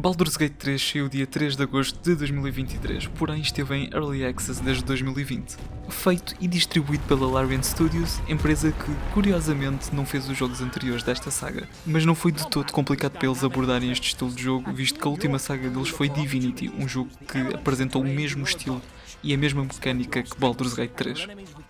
Baldur's Gate 3 saiu dia 3 de agosto de 2023, porém esteve em Early Access desde 2020. Feito e distribuído pela Larian Studios, empresa que, curiosamente, não fez os jogos anteriores desta saga. Mas não foi de todo complicado para eles abordarem este estilo de jogo, visto que a última saga deles foi Divinity, um jogo que apresentou o mesmo estilo e a mesma mecânica que Baldur's Gate 3.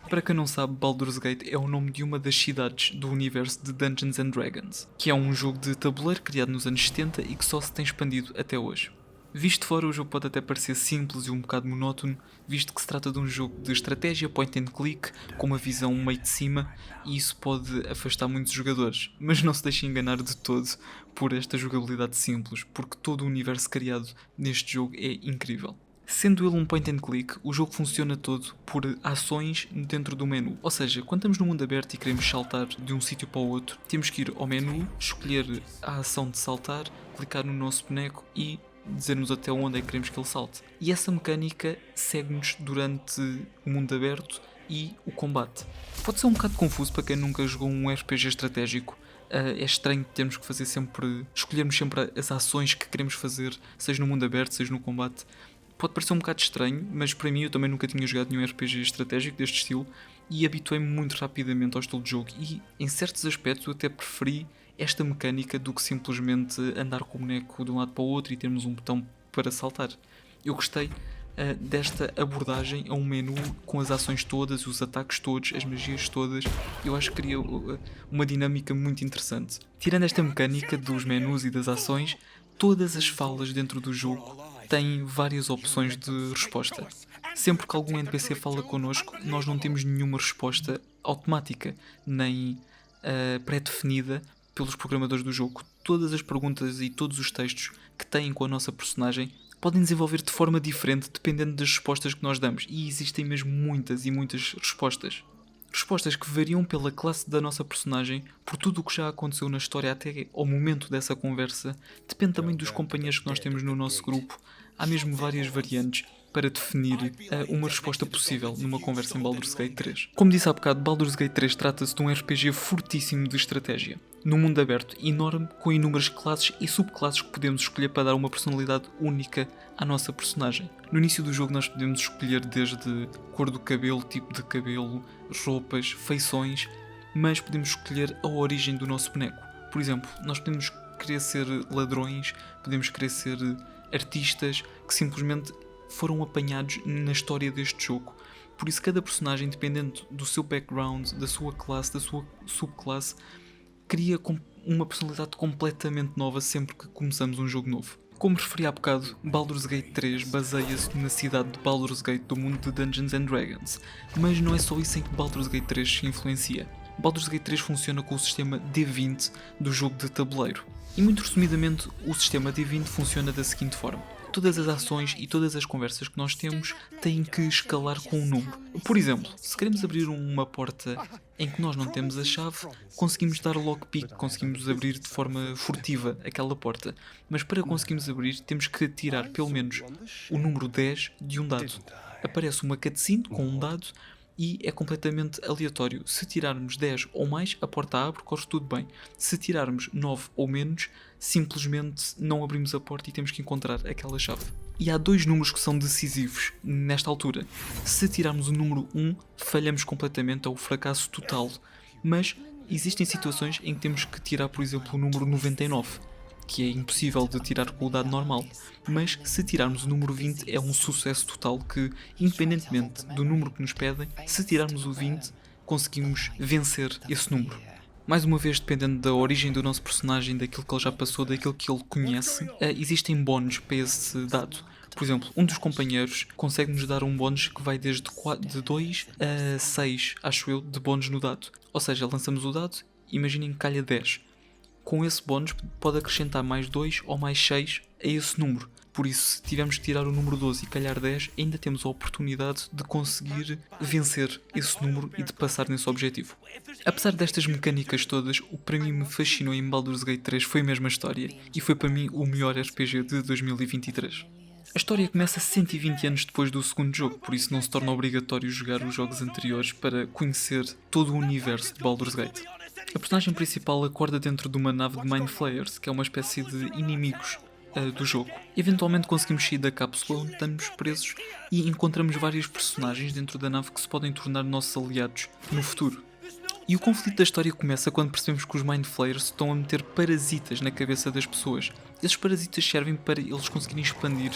Para quem não sabe, Baldur's Gate é o nome de uma das cidades do universo de Dungeons and Dragons, que é um jogo de tabuleiro criado nos anos 70 e que só se tem expandido até hoje. Visto de fora, o jogo pode até parecer simples e um bocado monótono, visto que se trata de um jogo de estratégia point and click, com uma visão meio de cima, e isso pode afastar muitos jogadores. Mas não se deixem enganar de todo por esta jogabilidade simples, porque todo o universo criado neste jogo é incrível. Sendo ele um point and click, o jogo funciona todo por ações dentro do menu. Ou seja, quando estamos no mundo aberto e queremos saltar de um sítio para o outro, temos que ir ao menu, escolher a ação de saltar, clicar no nosso boneco e dizer-nos até onde é que queremos que ele salte. E essa mecânica segue-nos durante o mundo aberto e o combate. Pode ser um bocado confuso para quem nunca jogou um RPG estratégico. É estranho termos que fazer sempre, escolhermos sempre as ações que queremos fazer, seja no mundo aberto, seja no combate. Pode parecer um bocado estranho, mas para mim eu também nunca tinha jogado nenhum RPG estratégico deste estilo e habituei-me muito rapidamente ao estilo de jogo e, em certos aspectos, eu até preferi esta mecânica do que simplesmente andar com o boneco de um lado para o outro e termos um botão para saltar. Eu gostei desta abordagem a um menu com as ações todas, os ataques todos, as magias todas. Eu acho que cria uma dinâmica muito interessante. Tirando esta mecânica dos menus e das ações, todas as falas dentro do jogo têm várias opções de resposta. Sempre que algum NPC fala connosco, nós não temos nenhuma resposta automática, nem pré-definida pelos programadores do jogo. Todas as perguntas e todos os textos que têm com a nossa personagem podem desenvolver de forma diferente dependendo das respostas que nós damos. E existem mesmo muitas e muitas respostas. Respostas que variam pela classe da nossa personagem, por tudo o que já aconteceu na história até ao momento dessa conversa. Depende também dos companheiros que nós temos no nosso grupo. Há mesmo várias variantes para definir uma resposta possível numa conversa em Baldur's Gate 3. Como disse há bocado, Baldur's Gate 3 trata-se de um RPG fortíssimo de estratégia. Num mundo aberto enorme, com inúmeras classes e subclasses que podemos escolher para dar uma personalidade única à nossa personagem. No início do jogo nós podemos escolher desde cor do cabelo, tipo de cabelo, roupas, feições, mas podemos escolher a origem do nosso boneco. Por exemplo, nós podemos querer ser ladrões, podemos querer ser artistas que simplesmente foram apanhados na história deste jogo. Por isso cada personagem, dependendo do seu background, da sua classe, da sua subclasse, cria uma personalidade completamente nova sempre que começamos um jogo novo. Como referi há bocado, Baldur's Gate 3 baseia-se na cidade de Baldur's Gate do mundo de Dungeons and Dragons, mas não é só isso em que Baldur's Gate 3 se influencia. Baldur's Gate 3 funciona com o sistema D20 do jogo de tabuleiro. E muito resumidamente, o sistema D20 funciona da seguinte forma. Todas as ações e todas as conversas que nós temos têm que escalar com um número. Por exemplo, se queremos abrir uma porta em que nós não temos a chave, conseguimos dar lockpick, conseguimos abrir de forma furtiva aquela porta. Mas para conseguirmos abrir, temos que tirar pelo menos o número 10 de um dado. Aparece uma cutscene com um dado e é completamente aleatório. Se tirarmos 10 ou mais, a porta abre, corre tudo bem. Se tirarmos 9 ou menos, simplesmente não abrimos a porta e temos que encontrar aquela chave. E há dois números que são decisivos nesta altura. Se tirarmos o número 1, falhamos completamente, é o fracasso total. Mas existem situações em que temos que tirar, por exemplo, o número 99. Que é impossível de tirar com o dado normal, mas se tirarmos o número 20 é um sucesso total que, independentemente do número que nos pedem, se tirarmos o 20, conseguimos vencer esse número. Mais uma vez, dependendo da origem do nosso personagem, daquilo que ele já passou, daquilo que ele conhece, existem bónus para esse dado. Por exemplo, um dos companheiros consegue-nos dar um bónus que vai desde de 2 a 6, acho eu, de bónus no dado. Ou seja, lançamos o dado, imaginem que calha 10. Com esse bónus pode acrescentar mais 2 ou mais 6 a esse número. Por isso, se tivermos que tirar o número 12 e calhar 10, ainda temos a oportunidade de conseguir vencer esse número e de passar nesse objetivo. Apesar destas mecânicas todas, o que para mim me fascinou em Baldur's Gate 3 foi mesmo a história, e foi para mim o melhor RPG de 2023. A história começa 120 anos depois do segundo jogo, por isso não se torna obrigatório jogar os jogos anteriores para conhecer todo o universo de Baldur's Gate. A personagem principal acorda dentro de uma nave de Mind Flayers, que é uma espécie de inimigos do jogo. Eventualmente conseguimos sair da cápsula onde estamos presos e encontramos vários personagens dentro da nave que se podem tornar nossos aliados no futuro. E o conflito da história começa quando percebemos que os Mind Flayers estão a meter parasitas na cabeça das pessoas. Esses parasitas servem para eles conseguirem expandir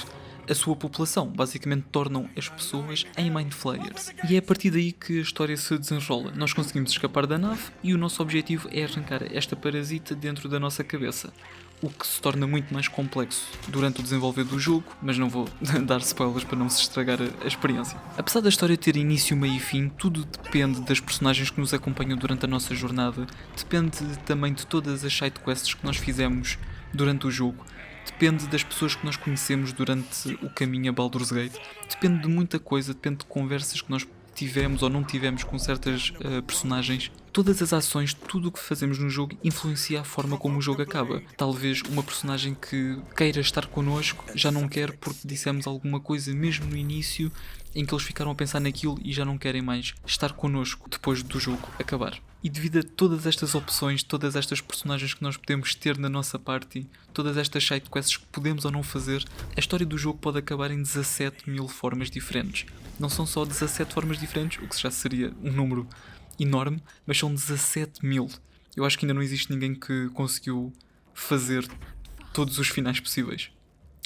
a sua população, basicamente tornam as pessoas em Mind Flayers. E é a partir daí que a história se desenrola. Nós conseguimos escapar da nave e o nosso objetivo é arrancar esta parasita dentro da nossa cabeça. O que se torna muito mais complexo durante o desenvolver do jogo, mas não vou dar spoilers para não se estragar a experiência. Apesar da história ter início, meio e fim, tudo depende das personagens que nos acompanham durante a nossa jornada, depende também de todas as sidequests que nós fizemos durante o jogo, depende das pessoas que nós conhecemos durante o caminho a Baldur's Gate, depende de muita coisa, depende de conversas que nós tivemos ou não tivemos com certas personagens. Todas as ações, tudo o que fazemos no jogo influencia a forma como o jogo acaba. Talvez uma personagem que queira estar connosco já não quer porque dissemos alguma coisa mesmo no início em que eles ficaram a pensar naquilo e já não querem mais estar connosco depois do jogo acabar. E devido a todas estas opções, todas estas personagens que nós podemos ter na nossa party, todas estas sidequests que podemos ou não fazer, a história do jogo pode acabar em 17.000 formas diferentes. Não são só 17 formas diferentes, o que já seria um número enorme, mas são 17.000. Eu acho que ainda não existe ninguém que conseguiu fazer todos os finais possíveis.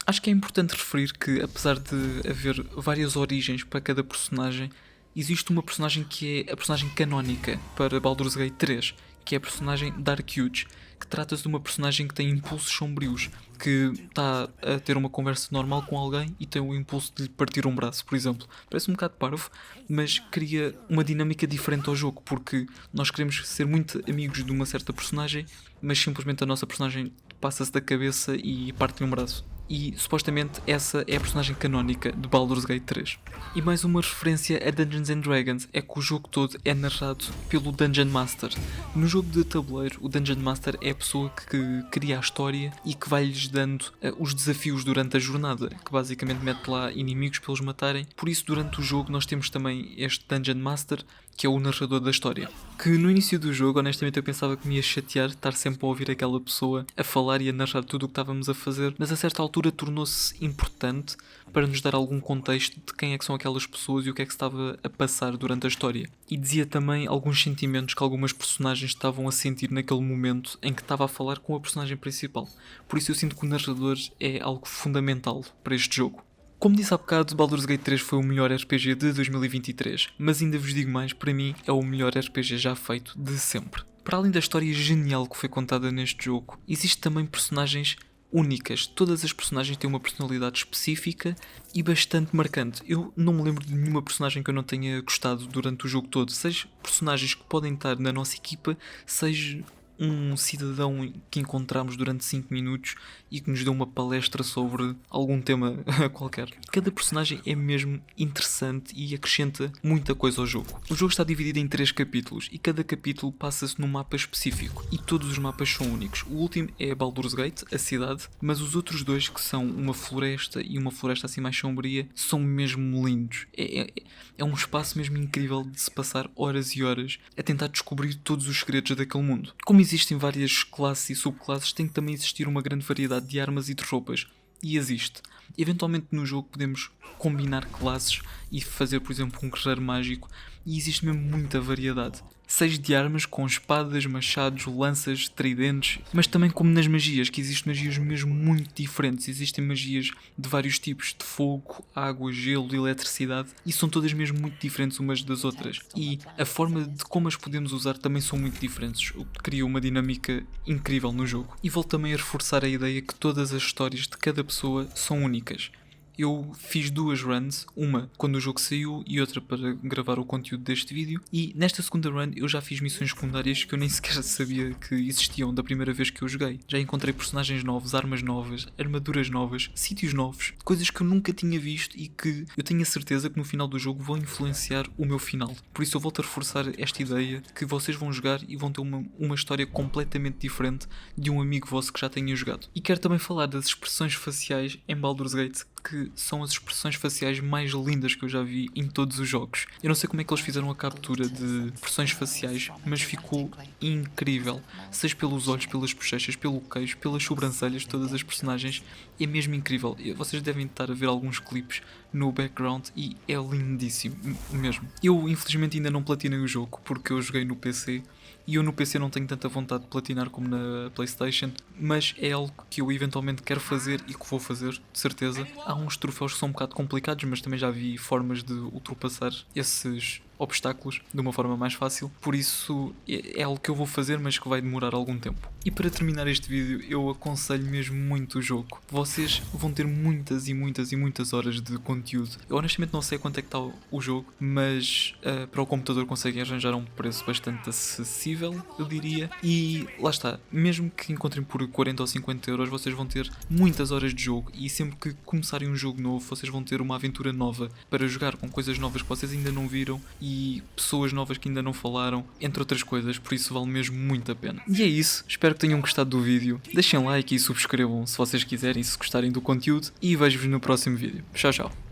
Acho que é importante referir que, apesar de haver várias origens para cada personagem, existe uma personagem que é a personagem canónica para Baldur's Gate 3, que é a personagem Dark Huge, que trata-se de uma personagem que tem impulsos sombrios, que está a ter uma conversa normal com alguém e tem o impulso de lhe partir um braço, por exemplo. Parece um bocado parvo, mas cria uma dinâmica diferente ao jogo, porque nós queremos ser muito amigos de uma certa personagem, mas simplesmente a nossa personagem passa-se da cabeça e parte-lhe um braço. E supostamente essa é a personagem canónica de Baldur's Gate 3. E mais uma referência a Dungeons and Dragons é que o jogo todo é narrado pelo Dungeon Master. No jogo de tabuleiro, o Dungeon Master é a pessoa que cria a história e que vai-lhes dando os desafios durante a jornada, que basicamente mete lá inimigos para eles matarem. Por isso, durante o jogo, nós temos também este Dungeon Master, que é o narrador da história. Que no início do jogo, honestamente, eu pensava que me ia chatear estar sempre a ouvir aquela pessoa a falar e a narrar tudo o que estávamos a fazer, mas a certa altura tornou-se importante para nos dar algum contexto de quem é que são aquelas pessoas e o que é que se estava a passar durante a história. E dizia também alguns sentimentos que algumas personagens estavam a sentir naquele momento em que estava a falar com a personagem principal. Por isso eu sinto que o narrador é algo fundamental para este jogo. Como disse há bocado, Baldur's Gate 3 foi o melhor RPG de 2023, mas ainda vos digo mais, para mim é o melhor RPG já feito de sempre. Para além da história genial que foi contada neste jogo, existem também personagens únicas. Todas as personagens têm uma personalidade específica e bastante marcante. Eu não me lembro de nenhuma personagem que eu não tenha gostado durante o jogo todo, seja personagens que podem estar na nossa equipa, seja um cidadão que encontramos durante 5 minutos e que nos deu uma palestra sobre algum tema qualquer. Cada personagem é mesmo interessante e acrescenta muita coisa ao jogo. O jogo está dividido em 3 capítulos e cada capítulo passa-se num mapa específico e todos os mapas são únicos. O último é Baldur's Gate, a cidade, mas os outros 2, que são uma floresta e uma floresta assim mais sombria, são mesmo lindos. É um espaço mesmo incrível de se passar horas e horas a tentar descobrir todos os segredos daquele mundo. Como existem várias classes e subclasses, tem que também existir uma grande variedade de armas e de roupas. E existe. Eventualmente no jogo podemos combinar classes e fazer, por exemplo, um guerreiro mágico, e existe mesmo muita variedade. Seja de armas com espadas, machados, lanças, tridentes, mas também como nas magias, que existem magias mesmo muito diferentes. Existem magias de vários tipos, de fogo, água, gelo, eletricidade, e são todas mesmo muito diferentes umas das outras. E a forma de como as podemos usar também são muito diferentes, o que cria uma dinâmica incrível no jogo. E volto também a reforçar a ideia que todas as histórias de cada pessoa são únicas. Eu fiz 2 runs, uma quando o jogo saiu e outra para gravar o conteúdo deste vídeo, e nesta segunda run eu já fiz missões secundárias que eu nem sequer sabia que existiam da primeira vez que eu joguei. Já encontrei personagens novos, armas novas, armaduras novas, sítios novos, coisas que eu nunca tinha visto e que eu tenho a certeza que no final do jogo vão influenciar o meu final. Por isso eu volto a reforçar esta ideia que vocês vão jogar e vão ter uma história completamente diferente de um amigo vosso que já tenha jogado. E quero também falar das expressões faciais em Baldur's Gate, que são as expressões faciais mais lindas que eu já vi em todos os jogos. Eu não sei como é que eles fizeram a captura de expressões faciais, mas ficou incrível. Seja pelos olhos, pelas bochechas, pelo queixo, pelas sobrancelhas, todas as personagens. É mesmo incrível. Vocês devem estar a ver alguns clipes no background e é lindíssimo, mesmo. Eu infelizmente ainda não platinei o jogo porque eu joguei no PC e eu no PC não tenho tanta vontade de platinar como na PlayStation, mas é algo que eu eventualmente quero fazer e que vou fazer, de certeza. Há uns troféus que são um bocado complicados, mas também já vi formas de ultrapassar esses obstáculos de uma forma mais fácil, por isso é algo que eu vou fazer, mas que vai demorar algum tempo. E para terminar este vídeo, eu aconselho mesmo muito o jogo. Vocês vão ter muitas e muitas e muitas horas de conteúdo. Eu honestamente não sei quanto é que está o jogo, mas para o computador conseguem arranjar um preço bastante acessível, eu diria. E lá está, mesmo que encontrem por 40 ou 50 euros, vocês vão ter muitas horas de jogo e sempre que começarem um jogo novo, vocês vão ter uma aventura nova para jogar com coisas novas que vocês ainda não viram e pessoas novas que ainda não falaram, entre outras coisas, por isso vale mesmo muito a pena. E é isso, espero que tenham gostado do vídeo, deixem like e subscrevam se vocês quiserem, se gostarem do conteúdo, e vejo-vos no próximo vídeo. Tchau, tchau.